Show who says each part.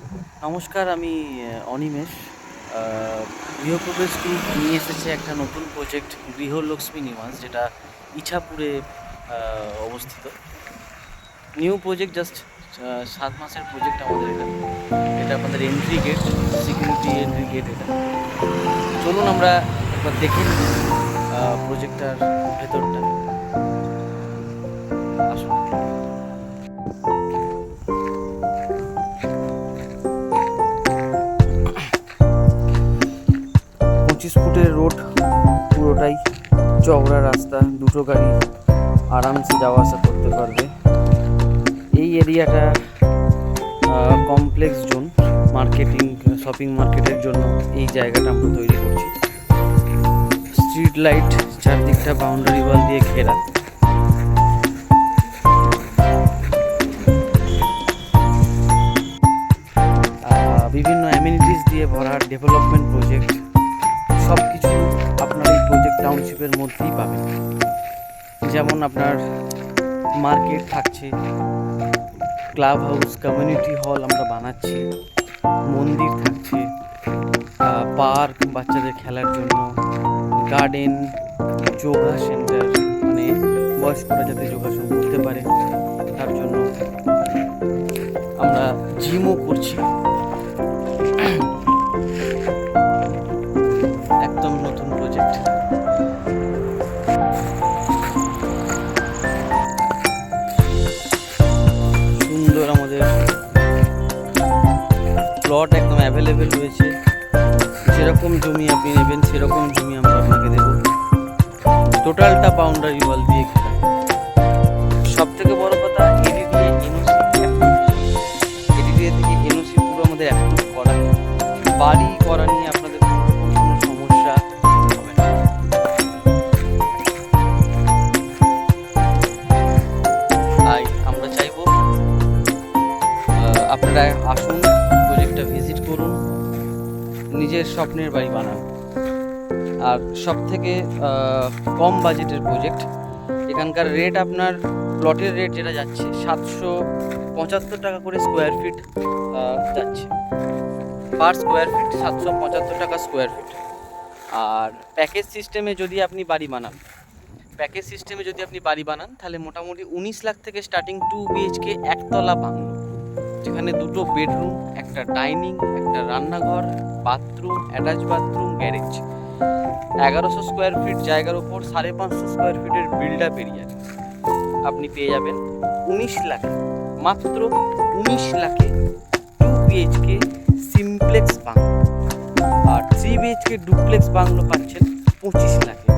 Speaker 1: নমস্কার, আমি অনিমেষ। গৃহপ্রবেশ গ্রুপ নিয়ে এসেছে একটা নতুন প্রজেক্ট গৃহলক্ষ্মী নিবাস, যেটা ইছাপুরে অবস্থিত। নিউ প্রজেক্ট, জাস্ট 7 মাসের প্রজেক্ট আমাদের এটা। এটা আপনাদের entry gate, security entry gate এটা। চলুন আমরা একবার দেখে নিই প্রজেক্টটার ভেতরটা। আসুন। 25 ফুটের রোড, পুরোটাই চওড়া রাস্তা, দুটো গাড়ি আরামসে যাওয়া আসা করতে পারবে। এই এরিয়াটা কমপ্লেক্স জোন, মার্কেটিং শপিং মার্কেটের জন্য এই জায়গাটা আমরা তৈরি করছি। স্ট্রিট লাইট, চারদিকটা বাউন্ডারি ওয়াল দিয়ে ঘেরা। বিভিন্ন অ্যামিনিটিস দিয়ে ভরা ডেভেলপমেন্ট প্রজেক্ট, সব কিছু আপনার এই প্রজেক্ট টাউনশিপের মধ্যেই পাবেন। যেমন আপনার মার্কেট থাকছে, ক্লাব হাউস, কমিউনিটি হল আমরা বানাচ্ছি, মন্দির থাকছে, পার্ক বাচ্চাদের খেলার জন্য, গার্ডেন, যোগা সেন্টার, মানে বয়স্করা যাতে যোগাসন করতে পারে তার জন্য আমরা জিমও করছি। একদম নতুন প্রজেক্ট। সুন্দর আমাদের প্লট একদম অ্যাভেলেবেল রয়েছে। যেরকম জমি আপনি নেবেন সেরকম জমি আমরা আপনাকে দেব। টোটালটা বাউন্ডারি ওয়াল দিয়ে ঘেরা। সব থেকে বড় কথা, এডিডিএ থেকে এনওসি পুরো আমাদের অ্যাপ্রুভ করা। বাড়ি করা নিয়ে আপনাদের কোনো সমস্যা হবে না। তাই আমরা চাইবো আপনারা আসুন, প্রজেক্টটা ভিজিট করুন, নিজের স্বপ্নের বাড়ি বানান। আর সব থেকে কম বাজেটের প্রজেক্ট। এখানকার রেট, আপনার প্লটের রেট যেটা যাচ্ছে 775 টাকা করে স্কোয়ার ফিট যাচ্ছে। পার স্কোয়ার ফিট 775 টাকা স্কোয়ার ফিট। আর প্যাকেজ সিস্টেমে যদি আপনি বাড়ি বানান তাহলে মোটামুটি 19 লাখ থেকে স্টার্টিং 2 BHK একতলা বাংলো, যেখানে 2টো বেডরুম, একটা ডাইনিং, একটা রান্নাঘর, bathroom, attach bathroom, garage, 1100 square feet জায়গার ওপর 550 স্কোয়ার ফিটের বিল্ড আপ এরিয়া আপনি পেয়ে যাবেন 19 লাখে। মাত্র 19 লাখে 2 BHK সিমপ্লেক্স বাংলো। আর 3 BHK ডুপ্লেক্স বাংলো পাচ্ছেন 25 লাখে।